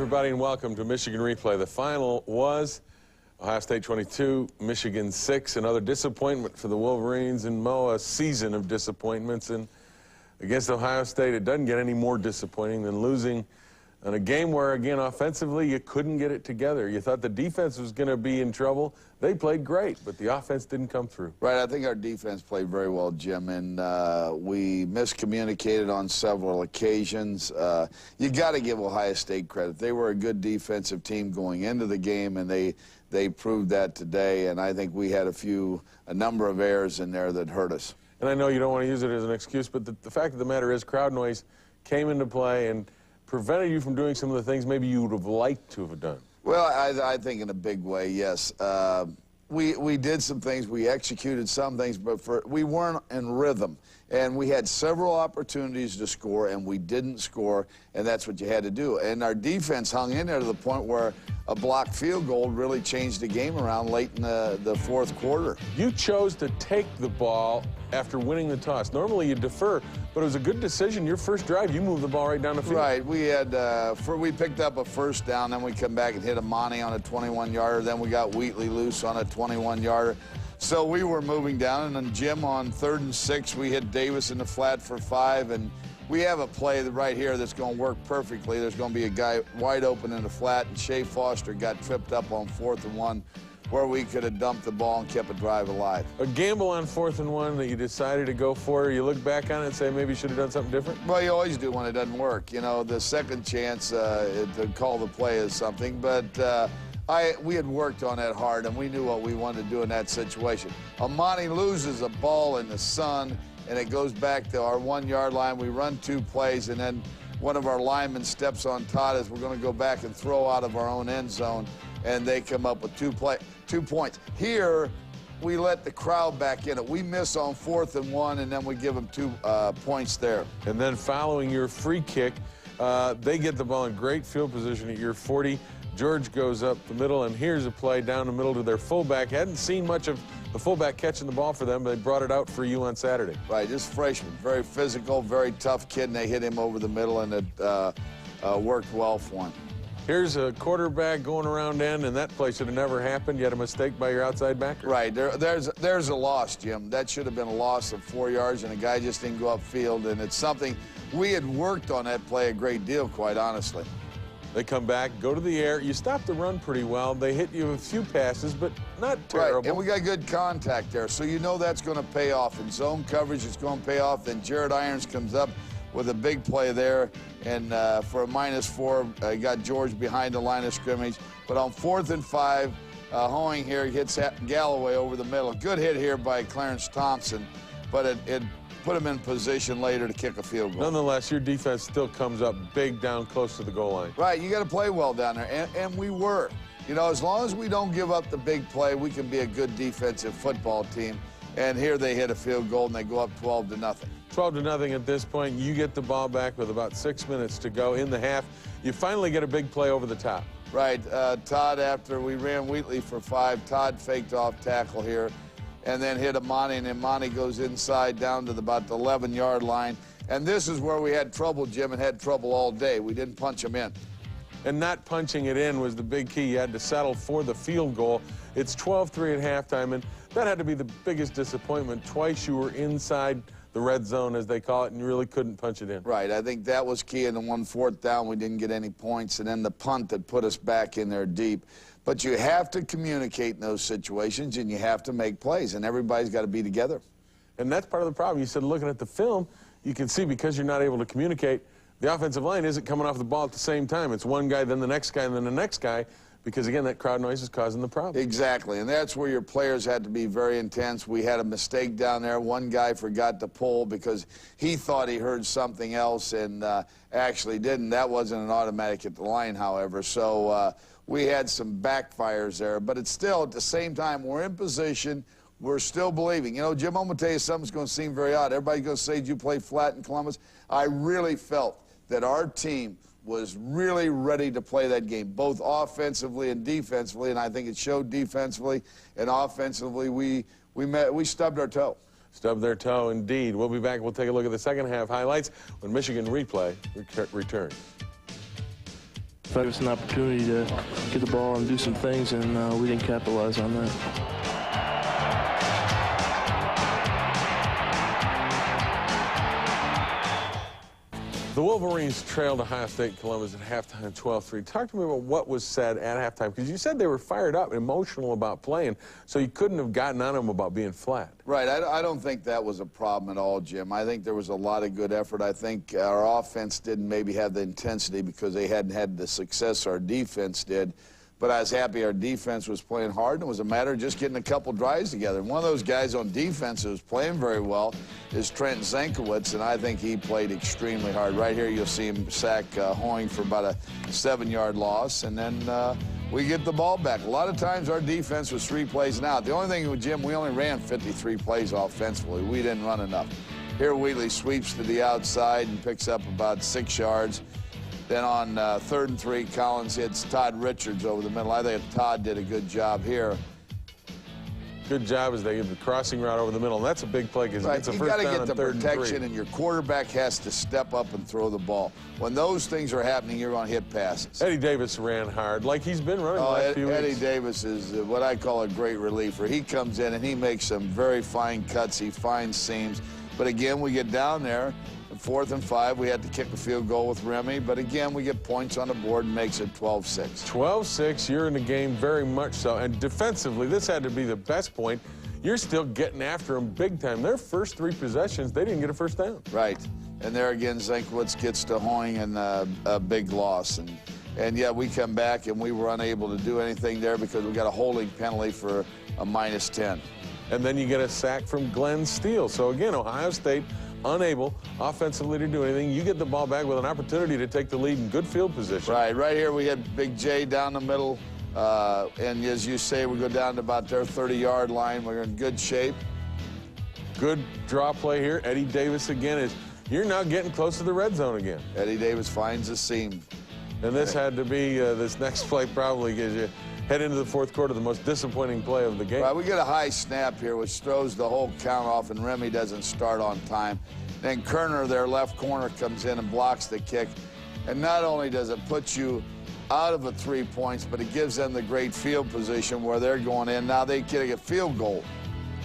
everybody, and welcome to Michigan Replay. The final was Ohio State 22, Michigan 6. Another disappointment for the Wolverines, and Mo, a season of disappointments. And against Ohio State, it doesn't get any more disappointing than losing in a game where, again, offensively, you couldn't get it together. You thought the defense was going to be in trouble. They played great, but the offense didn't come through. Right, I think our defense played very well, Jim, and we miscommunicated on several occasions. You got to give Ohio State credit. They were a good defensive team going into the game, and they proved that today, and I think we had a number of errors in there that hurt us. And I know you don't want to use it as an excuse, but the fact of the matter is crowd noise came into play and prevented you from doing some of the things maybe you would have liked to have done. Well, I think in a big way, yes. We did some things, we executed some things, but we weren't in rhythm. And we had several opportunities to score, and we didn't score, and that's what you had to do. And our defense hung in there to the point where a blocked field goal really changed the game around late in the fourth quarter. You chose to take the ball after winning the toss. Normally you defer, but it was a good decision. Your first drive, you moved the ball right down the field. Right. We had we picked up a first down, then we come back and hit Amani on a 21-yarder, then we got Wheatley loose on a 21-yarder. So we were moving down, and then Jim on 3rd and 6, we hit Davis in the flat for 5, and we have a play right here that's going to work perfectly. There's going to be a guy wide open in the flat, and Shea Foster got tripped up on 4th and 1, where we could have dumped the ball and kept a drive alive. A gamble on 4th and 1 that you decided to go for. You look back on it and say maybe you should have done something different? Well, you always do when it doesn't work. You know, the second chance to call the play is something, but we had worked on that hard, and we knew what we wanted to do in that situation. Amani loses a ball in the sun, and it goes back to our 1-yard line. We run 2 plays, and then one of our linemen steps on Todd as we're going to go back and throw out of our own end zone, and they come up with 2 points. Here, we let the crowd back in it. We miss on 4th and 1, and then we give them 2 points there. And then following your free kick, they get the ball in great field position at your 40. George goes up the middle, and here's a play down the middle to their fullback. Hadn't seen much of the fullback catching the ball for them, but they brought it out for you on Saturday. Right, this freshman, very physical, very tough kid, and they hit him over the middle, and it worked well for him. Here's a quarterback going around end, and that play should have never happened. You had a mistake by your outside backer. Right, there's a loss, Jim. That should have been a loss of 4 yards, and the guy just didn't go upfield, and it's something we had worked on that play a great deal, quite honestly. They come back, go to the air. You stop the run pretty well. They hit you with a few passes, but not terrible. Right, and we got good contact there, so you know that's going to pay off. In zone coverage, it's going to pay off. Then Jared Irons comes up with a big play there, and for a -4, got George behind the line of scrimmage. But on 4th and 5, Hoeing here hits Galloway over the middle. Good hit here by Clarence Thompson, but it put him in position later to kick a field goal. Nonetheless, your defense still comes up big down close to the goal line. Right, you got to play well down there, and we were. You know, as long as we don't give up the big play, we can be a good defensive football team. And here they hit a field goal, and they go up 12-0. 12-0 at this point. You get the ball back with about 6 minutes to go in the half. You finally get a big play over the top. Right, Todd, after we ran Wheatley for 5, Todd faked off tackle here, and then hit Amani, and Amani goes inside down to about the 11-yard line. And this is where we had trouble, Jim, and had trouble all day. We didn't punch him in. And not punching it in was the big key. You had to settle for the field goal. It's 12-3 at halftime, and that had to be the biggest disappointment. Twice you were inside the red zone, as they call it, and you really couldn't punch it in. Right, I think that was key. In the 4th down, we didn't get any points, and then the punt that put us back in there deep. But you have to communicate in those situations, and you have to make plays, and everybody's got to be together. And that's part of the problem. You said looking at the film, you can see because you're not able to communicate, the offensive line isn't coming off the ball at the same time. It's one guy, then the next guy, and then the next guy, because, again, that crowd noise is causing the problem. Exactly, and that's where your players had to be very intense. We had a mistake down there. One guy forgot to pull because he thought he heard something else and actually didn't. That wasn't an automatic at the line, however, so we had some backfires there. But it's still, at the same time, we're in position. We're still believing. You know, Jim, I'm going to tell you something's going to seem very odd. Everybody's going to say, did you play flat in Columbus? I really felt that our team was really ready to play that game, both offensively and defensively, and I think it showed defensively and offensively. We stubbed our toe. Stubbed their toe, indeed. We'll be back. We'll take a look at the second half highlights when Michigan Replay returns. Gave us an opportunity to get the ball and do some things, and we didn't capitalize on that. The Wolverines trailed Ohio State Columbus at halftime 12-3. Talk to me about what was said at halftime, because you said they were fired up, emotional about playing, so you couldn't have gotten on them about being flat. Right. I don't think that was a problem at all, Jim. I think there was a lot of good effort. I think our offense didn't maybe have the intensity because they hadn't had the success our defense did. But I was happy our defense was playing hard, and it was a matter of just getting a couple drives together. And one of those guys on defense who was playing very well is Trent Zenkowitz, and I think he played extremely hard. Right here you'll see him sack Hoying for about a 7-yard loss, and then we get the ball back. A lot of times our defense was 3 plays and out. The only thing with Jim, we only ran 53 plays offensively. We didn't run enough. Here Wheatley sweeps to the outside and picks up about 6 yards. Then on 3rd and 3, Collins hits Todd Richards over the middle. I think Todd did a good job here. Good job as they give the crossing route over the middle. And that's a big play because it's a first down on 3rd and 3. You got to get the protection, and your quarterback has to step up and throw the ball. When those things are happening, you're going to hit passes. Eddie Davis ran hard, like he's been running the last few weeks. Eddie Davis is what I call a great reliever. He comes in and he makes some very fine cuts. He finds seams. But again, we get down there. 4th and 5, we had to kick a field goal with Remy, but again, we get points on the board and makes it 12-6. 12-6, you're in the game very much so. And defensively, this had to be the best point. You're still getting after them big time. Their first 3 possessions, they didn't get a first down. Right. And there again, Zenkowitz gets to Hoying and a big loss. And yeah, we come back and we were unable to do anything there because we got a holding penalty for a -10. And then you get a sack from Glenn Steele. So again, Ohio State unable offensively to do anything. You get the ball back with an opportunity to take the lead in good field position. Right here we had Big J down the middle, and as you say, we go down to about their 30-yard line. We're in good shape. Good draw play here. Eddie Davis again you're now getting close to the red zone again. Eddie Davis finds a seam. And this had to be, this next play probably gives you head into the 4th quarter, the most disappointing play of the game. Right, we get a high snap here, which throws the whole count off, and Remy doesn't start on time. Then Kerner, their left corner, comes in and blocks the kick. And not only does it put you out of a 3 points, but it gives them the great field position where they're going in. Now they get a field goal.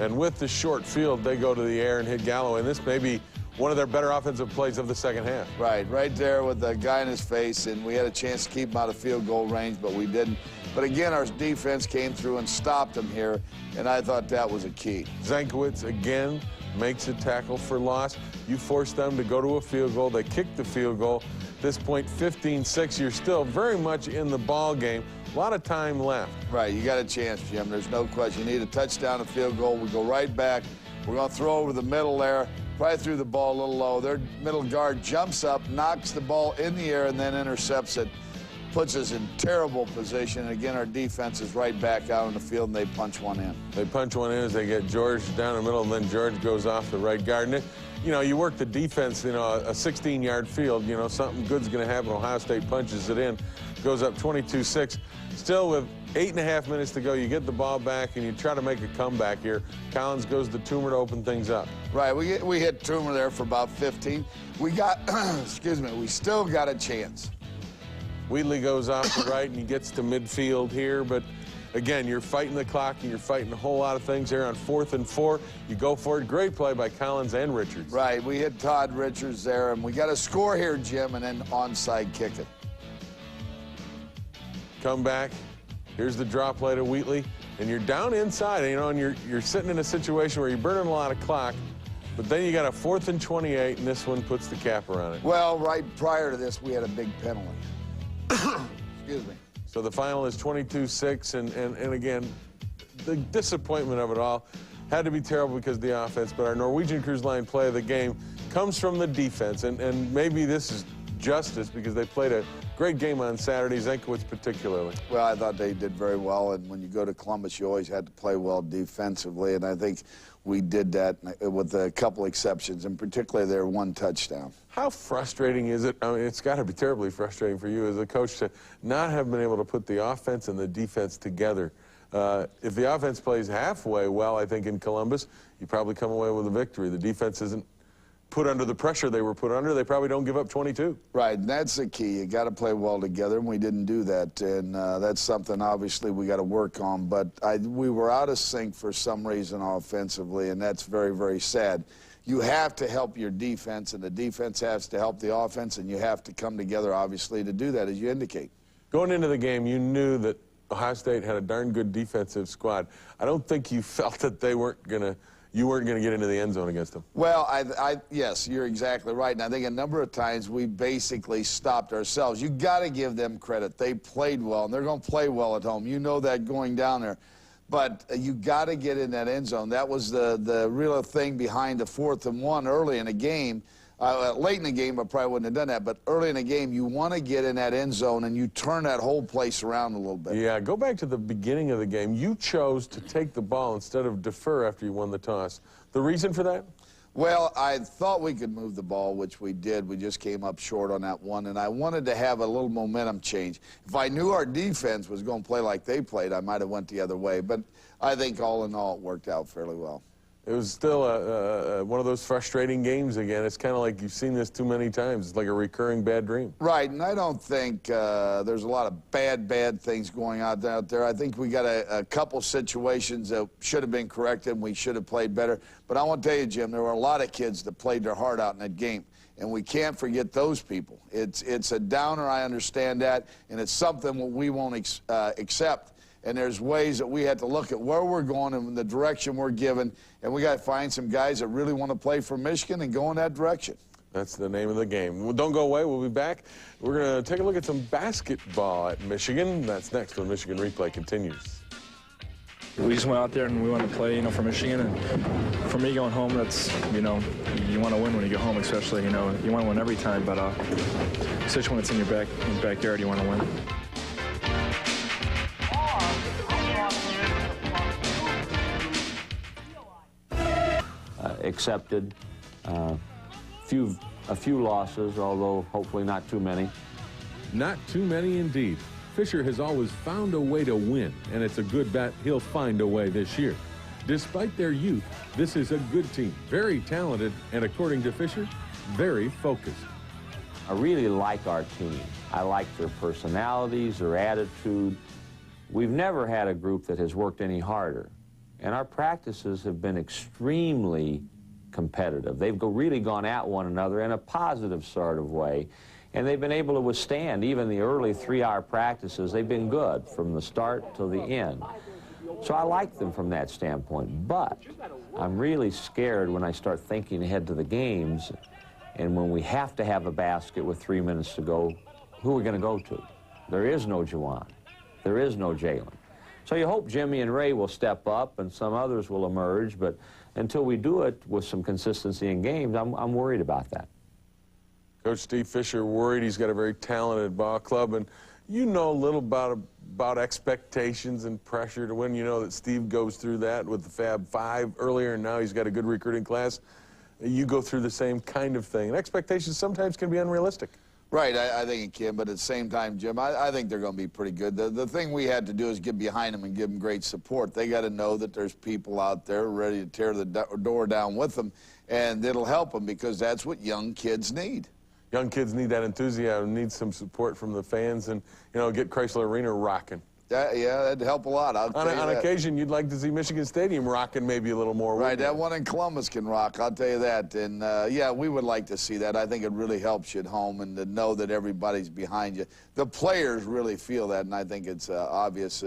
And with the short field, they go to the air and hit Galloway. And this may be one of their better offensive plays of the second half. Right there with the guy in his face, and we had a chance to keep him out of field goal range, but we didn't. But again, our defense came through and stopped him here, and I thought that was a key. Zenkowitz again makes a tackle for loss. You force them to go to a field goal. They kick the field goal. At this point, 15-6. You're still very much in the ball game. A lot of time left. Right, you got a chance, Jim. There's no question. You need a touchdown, a field goal. We go right back. We're going to throw over the middle there. Probably threw the ball a little low. Their middle guard jumps up, knocks the ball in the air, and then intercepts it. Puts us in terrible position. And again, our defense is right back out on the field, and they punch one in. They punch one in as they get George down the middle, and then George goes off the right guard. And you work the defense, a 16-yard field, something good's going to happen. Ohio State punches it in, goes up 22-6. Still with 8.5 minutes to go, you get the ball back, and you try to make a comeback here. Collins goes to Toomer to open things up. Right, we hit Toomer there for about 15. We got, we still got a chance. Wheatley goes off the right, and he gets to midfield here, but again, you're fighting the clock, and you're fighting a whole lot of things here on 4th and 4. You go for it. Great play by Collins and Richards. Right, we hit Todd Richards there, and we got a score here, Jim, and then onside kick it. Come back. Here's the drop play to Wheatley, and you're down inside, and you're sitting in a situation where you're burning a lot of clock, but then you got a 4th and 28, and this one puts the capper on it. Well, right prior to this, we had a big penalty. Excuse me. So the final is 22-6, and again, the disappointment of it all had to be terrible because of the offense, but our Norwegian Cruise Line play of the game comes from the defense, and maybe this is justice because they played a great game on Saturday, Zenkowitz particularly. Well, I thought they did very well, and when you go to Columbus, you always had to play well defensively, and I think we did that with a couple exceptions, and particularly their one touchdown. How frustrating is it? I mean, it's got to be terribly frustrating for you as a coach to not have been able to put the offense and the defense together. If the offense plays halfway well, I think, in Columbus, you probably come away with a victory. The defense isn't put under the pressure they were put under, they probably don't give up 22. Right, and that's the key. You got to play well together, and we didn't do that, and that's something obviously we got to work on. But we were out of sync for some reason offensively, and that's very, very sad. You have to help your defense, and the defense has to help the offense, and you have to come together, obviously, to do that, as you indicate. Going into the game, you knew that Ohio State had a darn good defensive squad. I don't think you felt that you weren't going to get into the end zone against them. Well, yes, you're exactly right. And I think a number of times we basically stopped ourselves. You got to give them credit. They played well, and they're going to play well at home. You know that going down there. But you got to get in that end zone. That was the real thing behind the 4th and 1 early in the game. Late in the game, I probably wouldn't have done that. But early in the game, you want to get in that end zone, and you turn that whole place around a little bit. Yeah, go back to the beginning of the game. You chose to take the ball instead of defer after you won the toss. The reason for that? Well, I thought we could move the ball, which we did. We just came up short on that one, and I wanted to have a little momentum change. If I knew our defense was going to play like they played, I might have went the other way. But I think all in all, it worked out fairly well. It was still one of those frustrating games again. It's kind of like you've seen this too many times. It's like a recurring bad dream. Right, and I don't think there's a lot of bad things going on out there. I think we got a couple situations that should have been corrected, and we should have played better. But I want to tell you, Jim, there were a lot of kids that played their heart out in that game, and we can't forget those people. It's a downer, I understand that, and it's something we won't accept. And there's ways that we had to look at where we're going and the direction we're given, and we got to find some guys that really want to play for Michigan and go in that direction. That's the name of the game. Well, don't go away. We'll be back. We're going to take a look at some basketball at Michigan. That's next when Michigan Replay continues. We just went out there and we wanted to play, for Michigan. And for me going home, that's, you want to win when you go home, especially, you want to win every time. But especially when it's in your backyard, you want to win. Accepted. A few losses, although hopefully not too many. Not too many indeed. Fisher has always found a way to win, and it's a good bet he'll find a way this year. Despite their youth, this is a good team, very talented, and according to Fisher, very focused. I really like our team. I like their personalities, their attitude. We've never had a group that has worked any harder. And our practices have been extremely competitive. They've really gone at one another in a positive sort of way. And they've been able to withstand even the early 3-hour practices. They've been good from the start till the end. So I like them from that standpoint. But I'm really scared when I start thinking ahead to the games, and when we have to have a basket with 3 minutes to go, who are we going to go to? There is no Juwan. There is no Jalen. So you hope Jimmy and Ray will step up and some others will emerge, but until we do it with some consistency in games, I'm worried about that. Coach Steve Fisher worried. He's got a very talented ball club, and you know a little about expectations and pressure to win. You know that Steve goes through that with the Fab Five earlier, and now he's got a good recruiting class. You go through the same kind of thing. And expectations sometimes can be unrealistic. Right, I think it can, but at the same time, Jim, I think they're going to be pretty good. The thing we had to do is get behind them and give them great support. They got to know that there's people out there ready to tear the door down with them, and it'll help them because that's what young kids need. Young kids need that enthusiasm, need some support from the fans, and, get Chrysler Arena rocking. Yeah, that'd help a lot. On occasion, you'd like to see Michigan Stadium rocking maybe a little more. Right, that one in Columbus can rock, I'll tell you that. And, yeah, we would like to see that. I think it really helps you at home and to know that everybody's behind you. The players really feel that, and I think it's obvious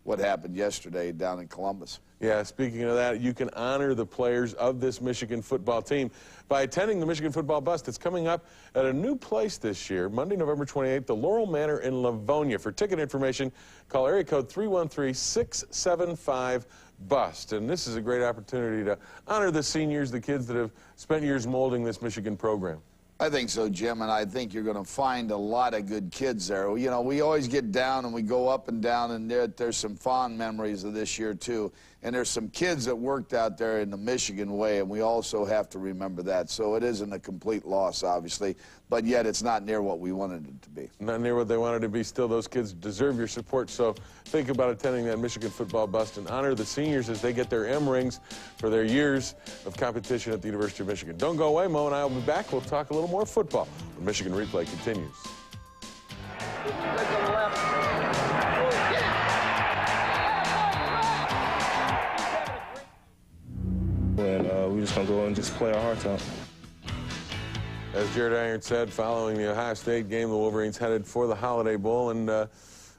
what happened yesterday down in Columbus. Yeah, speaking of that, you can honor the players of this Michigan football team by attending the Michigan Football Bust. It's coming up at a new place this year, Monday, November 28th, the Laurel Manor in Livonia. For ticket information, call area code 313-675-BUST. And this is a great opportunity to honor the seniors, the kids that have spent years molding this Michigan program. I think so, Jim, and I think you're going to find a lot of good kids there. We always get down and we go up and down, and there's some fond memories of this year, too. And there's some kids that worked out there in the Michigan way, and we also have to remember that. So it isn't a complete loss, obviously, but yet it's not near what we wanted it to be. Not near what they wanted to be. Still, those kids deserve your support, so think about attending that Michigan football bust and honor the seniors as they get their M rings for their years of competition at the University of Michigan. Don't go away. Mo and I will be back. We'll talk a little more football when Michigan Replay continues. And we're just going to go and just play our hearts out. As Jared Iron said, following the Ohio State game, the Wolverines headed for the Holiday Bowl. And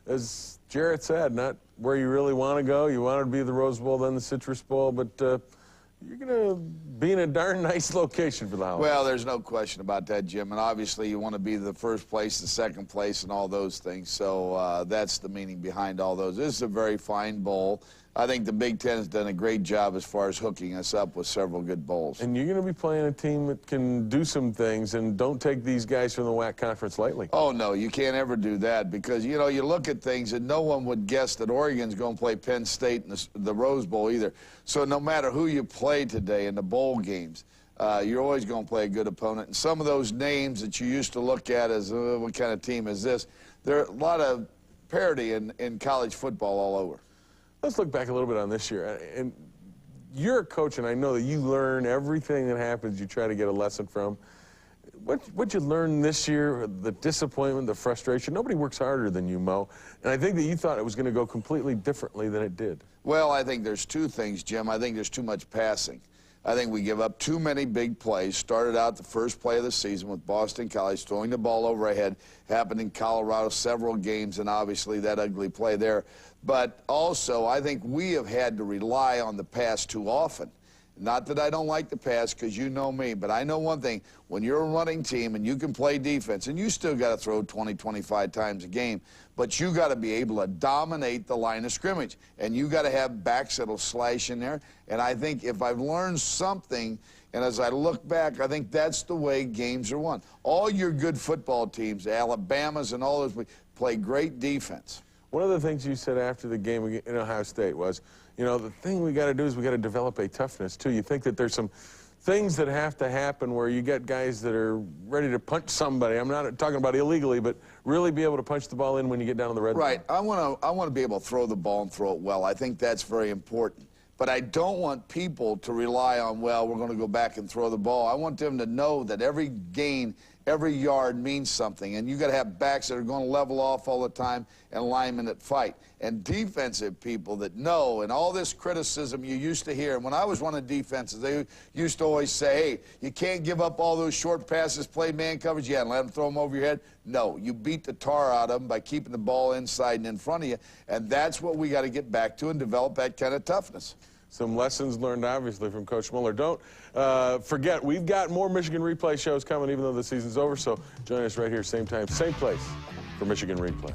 as Jared said, not where you really want to go. You wanted to be the Rose Bowl, then the Citrus Bowl, but you're going to be in a darn nice location for the Holiday. Well, there's no question about that, Jim. And obviously, you want to be the first place, the second place, and all those things. So that's the meaning behind all those. This is a very fine bowl. I think the Big Ten has done a great job as far as hooking us up with several good bowls. And you're going to be playing a team that can do some things, and don't take these guys from the WAC conference lightly. Oh, no, you can't ever do that because, you know, you look at things and no one would guess that Oregon's going to play Penn State in the Rose Bowl either. So no matter who you play today in the bowl games, you're always going to play a good opponent. And some of those names that you used to look at as, what kind of team is this, there are a lot of parity in college football all over. Let's look back a little bit on this year. And you're a coach, and I know that you learn everything that happens. You try to get a lesson from. What'd you learn this year? The disappointment, the frustration. Nobody works harder than you, Mo. And I think that you thought it was going to go completely differently than it did. Well, I think there's two things, Jim. I think there's too much passing. I think we give up too many big plays. Started out the first play of the season with Boston College throwing the ball over our head. Happened in Colorado several games, and obviously that ugly play there. But also, I think we have had to rely on the pass too often. Not that I don't like the pass, because you know me, but I know one thing. When you're a running team and you can play defense, and you still got to throw 20, 25 times a game, but you got to be able to dominate the line of scrimmage. And you got to have backs that'll slash in there. And I think if I've learned something, and as I look back, I think that's the way games are won. All your good football teams, Alabama's and all those, play great defense. One of the things you said after the game in Ohio State was, you know, the thing we got to do is we got to develop a toughness, too. You think that there's some things that have to happen where you get guys that are ready to punch somebody. I'm not talking about illegally, but really be able to punch the ball in when you get down to the red zone. Right. I want to be able to throw the ball and throw it well. I think that's very important. But I don't want people to rely on, well, we're going to go back and throw the ball. I want them to know that every gain, every yard means something. And you got to have backs that are going to level off all the time and linemen that fight. And defensive people that know, and all this criticism you used to hear. And when I was running defenses, they used to always say, hey, you can't give up all those short passes, play man coverage, and let them throw them over your head. No, you beat the tar out of them by keeping the ball inside and in front of you. And that's what we got to get back to and develop that kind of toughness. Some lessons learned, obviously, from Coach Mueller. Don't forget, we've got more Michigan Replay shows coming, even though the season's over. So join us right here, same time, same place, for Michigan Replay.